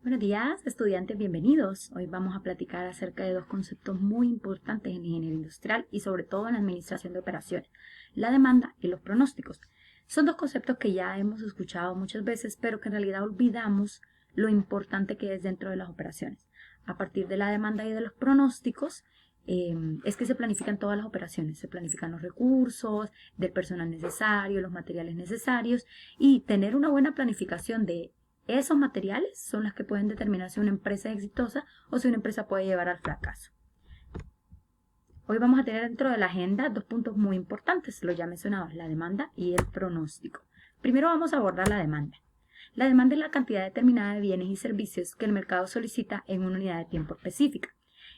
Buenos días, estudiantes, bienvenidos. Hoy vamos a platicar acerca de dos conceptos muy importantes en ingeniería industrial y sobre todo en la administración de operaciones, la demanda y los pronósticos. Son dos conceptos que ya hemos escuchado muchas veces, pero que en realidad olvidamos lo importante que es dentro de las operaciones. A partir de la demanda y de los pronósticos, es que se planifican todas las operaciones, se planifican los recursos, del personal necesario, los materiales necesarios y tener una buena planificación de esos materiales son las que pueden determinar si una empresa es exitosa o si una empresa puede llevar al fracaso. Hoy vamos a tener dentro de la agenda dos puntos muy importantes, los ya mencionados, la demanda y el pronóstico. Primero vamos a abordar la demanda. La demanda es la cantidad determinada de bienes y servicios que el mercado solicita en una unidad de tiempo específica.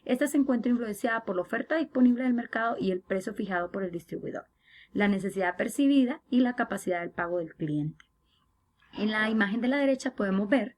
Esta se encuentra influenciada por la oferta disponible del mercado y el precio fijado por el distribuidor, la necesidad percibida y la capacidad del pago del cliente. En la imagen de la derecha podemos ver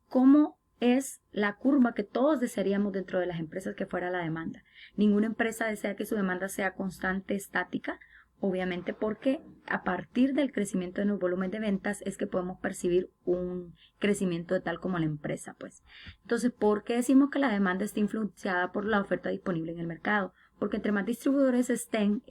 cómo es la curva que todos desearíamos dentro de las empresas que fuera la demanda. Ninguna empresa desea que su demanda sea constante, estática, obviamente porque a partir del crecimiento de los volúmenes de ventas es que podemos percibir un crecimiento de tal como la empresa, pues. Entonces, ¿por qué decimos que la demanda está influenciada por la oferta disponible en el mercado? Porque entre más distribuidores estén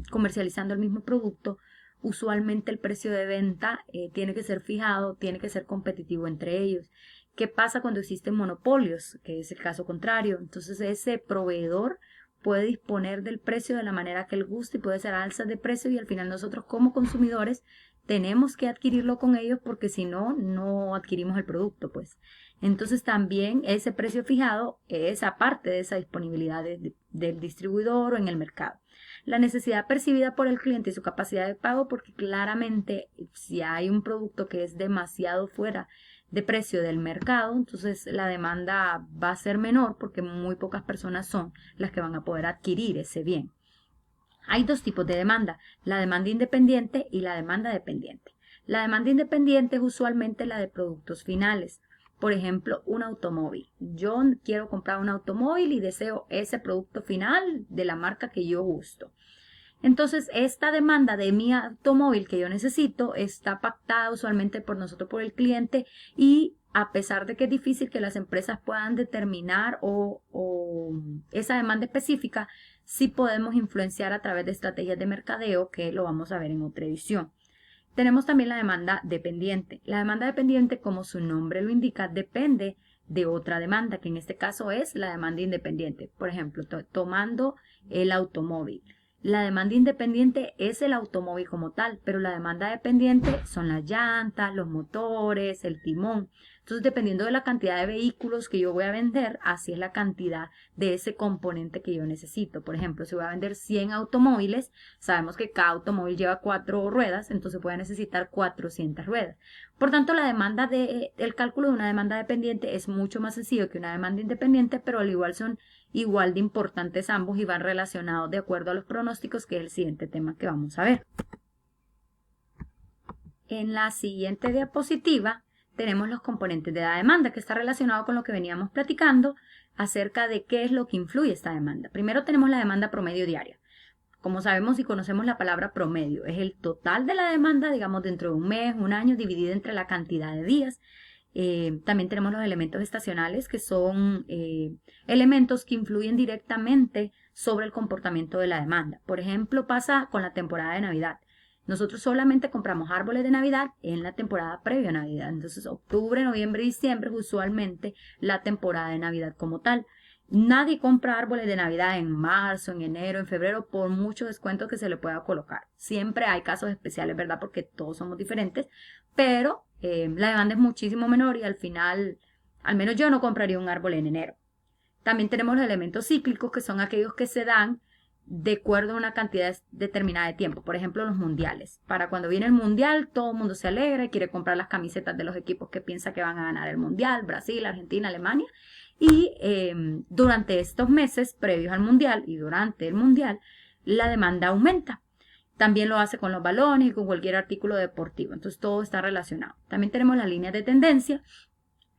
comercializando el mismo producto, usualmente el precio de venta tiene que ser fijado, tiene que ser competitivo entre ellos. ¿Qué pasa cuando existen monopolios? Que es el caso contrario. Entonces ese proveedor puede disponer del precio de la manera que él guste y puede hacer alzas de precio y al final nosotros como consumidores tenemos que adquirirlo con ellos porque si no, no adquirimos el producto, pues. Entonces también ese precio fijado es aparte de esa disponibilidad del distribuidor o en el mercado. La necesidad percibida por el cliente y su capacidad de pago, porque claramente si hay un producto que es demasiado fuera de precio del mercado, entonces la demanda va a ser menor porque muy pocas personas son las que van a poder adquirir ese bien. Hay dos tipos de demanda, la demanda independiente y la demanda dependiente. La demanda independiente es usualmente la de productos finales. Por ejemplo, un automóvil. Yo quiero comprar un automóvil y deseo ese producto final de la marca que yo gusto. Entonces, esta demanda de mi automóvil que yo necesito está pactada usualmente por nosotros, por el cliente, y a pesar de que es difícil que las empresas puedan determinar o esa demanda específica, sí podemos influenciar a través de estrategias de mercadeo, que lo vamos a ver en otra edición. Tenemos también la demanda dependiente. La demanda dependiente, como su nombre lo indica, depende de otra demanda, que en este caso es la demanda independiente. Por ejemplo, tomando el automóvil. La demanda independiente es el automóvil como tal, pero la demanda dependiente son las llantas, los motores, el timón. Entonces, dependiendo de la cantidad de vehículos que yo voy a vender, así es la cantidad de ese componente que yo necesito. Por ejemplo, si voy a vender 100 automóviles, sabemos que cada automóvil lleva 4 ruedas, entonces voy a necesitar 400 ruedas. Por tanto, el cálculo de una demanda dependiente es mucho más sencillo que una demanda independiente, pero al igual son igual de importantes ambos y van relacionados de acuerdo a los pronósticos, que es el siguiente tema que vamos a ver. En la siguiente diapositiva tenemos los componentes de la demanda, que está relacionado con lo que veníamos platicando acerca de qué es lo que influye esta demanda. Primero tenemos la demanda promedio diaria. Como sabemos y conocemos la palabra promedio, es el total de la demanda, digamos, dentro de un mes, un año, dividida entre la cantidad de días. También tenemos los elementos estacionales, que son elementos que influyen directamente sobre el comportamiento de la demanda. Por ejemplo, pasa con la temporada de Navidad. Nosotros solamente compramos árboles de Navidad en la temporada previa a Navidad. Entonces, octubre, noviembre y diciembre es usualmente la temporada de Navidad como tal. Nadie compra árboles de Navidad en marzo, en enero, en febrero, por mucho descuento que se le pueda colocar. Siempre hay casos especiales, ¿verdad? Porque todos somos diferentes, pero la demanda es muchísimo menor y al final, al menos yo no compraría un árbol en enero. También tenemos los elementos cíclicos, que son aquellos que se dan de acuerdo a una cantidad determinada de tiempo. Por ejemplo, los mundiales. Para cuando viene el mundial, todo el mundo se alegra y quiere comprar las camisetas de los equipos que piensa que van a ganar el mundial, Brasil, Argentina, Alemania. Y durante estos meses previos al mundial y durante el mundial, la demanda aumenta. También lo hace con los balones y con cualquier artículo deportivo. Entonces todo está relacionado. También tenemos las líneas de tendencia,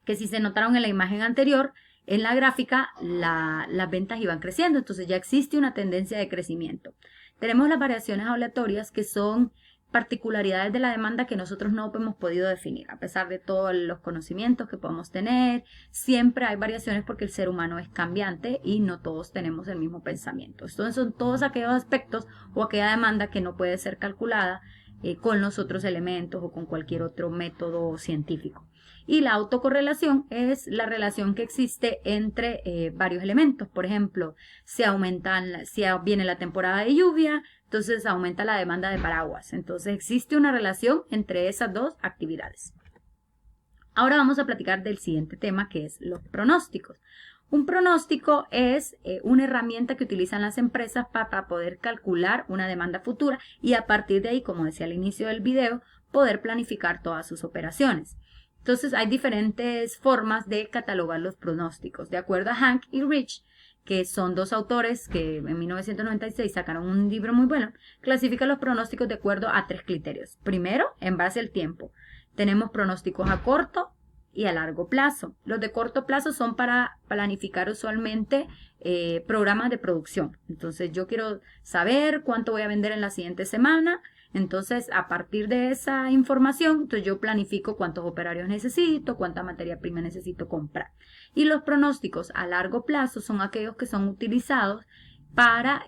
que si se notaron en la imagen anterior, en la gráfica las ventas iban creciendo. Entonces ya existe una tendencia de crecimiento. Tenemos las variaciones aleatorias, que son particularidades de la demanda que nosotros no hemos podido definir. A pesar de todos los conocimientos que podemos tener, siempre hay variaciones porque el ser humano es cambiante y no todos tenemos el mismo pensamiento. Entonces son todos aquellos aspectos o aquella demanda que no puede ser calculada con los otros elementos o con cualquier otro método científico. Y la autocorrelación es la relación que existe entre varios elementos. Por ejemplo, si viene la temporada de lluvia, entonces aumenta la demanda de paraguas. Entonces existe una relación entre esas dos actividades. Ahora vamos a platicar del siguiente tema, que es los pronósticos. Un pronóstico es una herramienta que utilizan las empresas para poder calcular una demanda futura y a partir de ahí, como decía al inicio del video, poder planificar todas sus operaciones. Entonces hay diferentes formas de catalogar los pronósticos. De acuerdo a Hank y Rich, que son dos autores que en 1996 sacaron un libro muy bueno, clasifican los pronósticos de acuerdo a 3 criterios. Primero, en base al tiempo. Tenemos pronósticos a corto y a largo plazo. Los de corto plazo son para planificar usualmente programas de producción. Entonces yo quiero saber cuánto voy a vender en la siguiente semana. Entonces, a partir de esa información, entonces yo planifico cuántos operarios necesito, cuánta materia prima necesito comprar. Y los pronósticos a largo plazo son aquellos que son utilizados para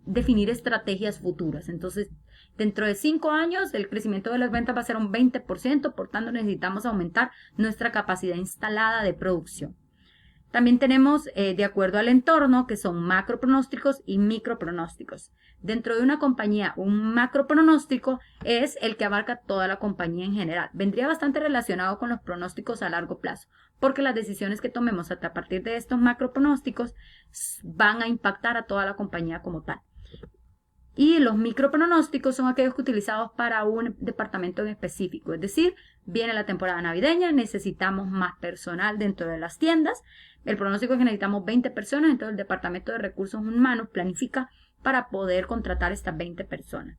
definir estrategias futuras. Entonces, dentro de 5 años, el crecimiento de las ventas va a ser un 20%, por tanto, necesitamos aumentar nuestra capacidad instalada de producción. También tenemos, de acuerdo al entorno, que son macropronósticos y micropronósticos. Dentro de una compañía, un macropronóstico es el que abarca toda la compañía en general. Vendría bastante relacionado con los pronósticos a largo plazo, porque las decisiones que tomemos a partir de estos macropronósticos van a impactar a toda la compañía como tal. Y los micropronósticos son aquellos que utilizados para un departamento en específico. Es decir, viene la temporada navideña, necesitamos más personal dentro de las tiendas. El pronóstico es que necesitamos 20 personas, entonces el departamento de recursos humanos planifica para poder contratar estas 20 personas.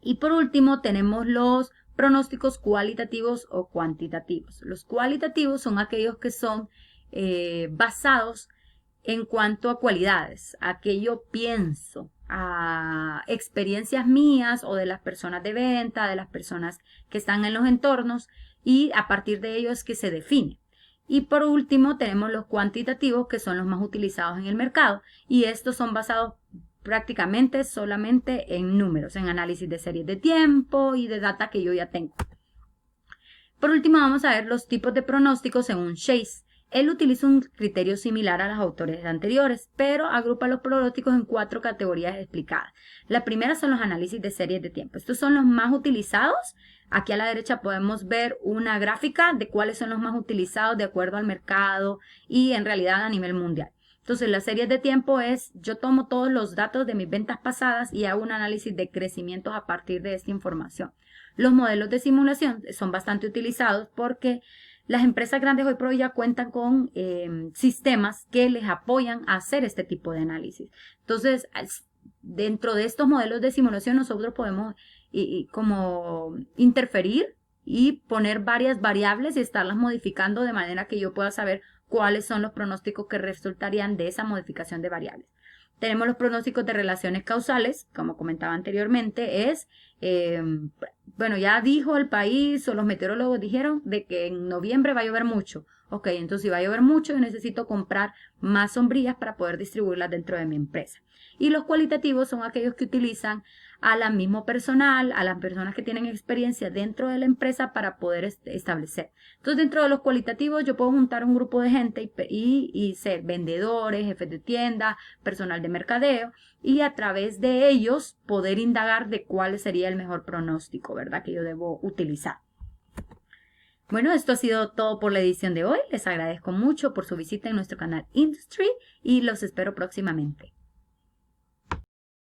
Y por último tenemos los pronósticos cualitativos o cuantitativos. Los cualitativos son aquellos que son basados en cuanto a cualidades, a qué yo pienso, a experiencias mías o de las personas de venta, de las personas que están en los entornos, y a partir de ello es que se define. Y por último tenemos los cuantitativos, que son los más utilizados en el mercado, y estos son basados prácticamente solamente en números, en análisis de series de tiempo y de data que yo ya tengo. Por último vamos a ver los tipos de pronósticos según Chase. Él utiliza un criterio similar a los autores anteriores, pero agrupa los pronósticos en 4 categorías explicadas. La primera son los análisis de series de tiempo. Estos son los más utilizados. Aquí a la derecha podemos ver una gráfica de cuáles son los más utilizados de acuerdo al mercado y en realidad a nivel mundial. Entonces, las series de tiempo es, yo tomo todos los datos de mis ventas pasadas y hago un análisis de crecimientos a partir de esta información. Los modelos de simulación son bastante utilizados porque las empresas grandes hoy por hoy ya cuentan con sistemas que les apoyan a hacer este tipo de análisis. Entonces, dentro de estos modelos de simulación nosotros podemos como interferir y poner varias variables y estarlas modificando de manera que yo pueda saber cuáles son los pronósticos que resultarían de esa modificación de variables. Tenemos los pronósticos de relaciones causales, como comentaba anteriormente, es, bueno, ya dijo el país o los meteorólogos dijeron de que en noviembre va a llover mucho. Ok, entonces si va a llover mucho, yo necesito comprar más sombrillas para poder distribuirlas dentro de mi empresa. Y los cualitativos son aquellos que utilizan a la mismo personal, a las personas que tienen experiencia dentro de la empresa para poder establecer. Entonces, dentro de los cualitativos yo puedo juntar un grupo de gente y ser vendedores, jefes de tienda, personal de mercadeo, y a través de ellos poder indagar de cuál sería el mejor pronóstico, ¿verdad?, que yo debo utilizar. Bueno, esto ha sido todo por la edición de hoy. Les agradezco mucho por su visita en nuestro canal Industry y los espero próximamente.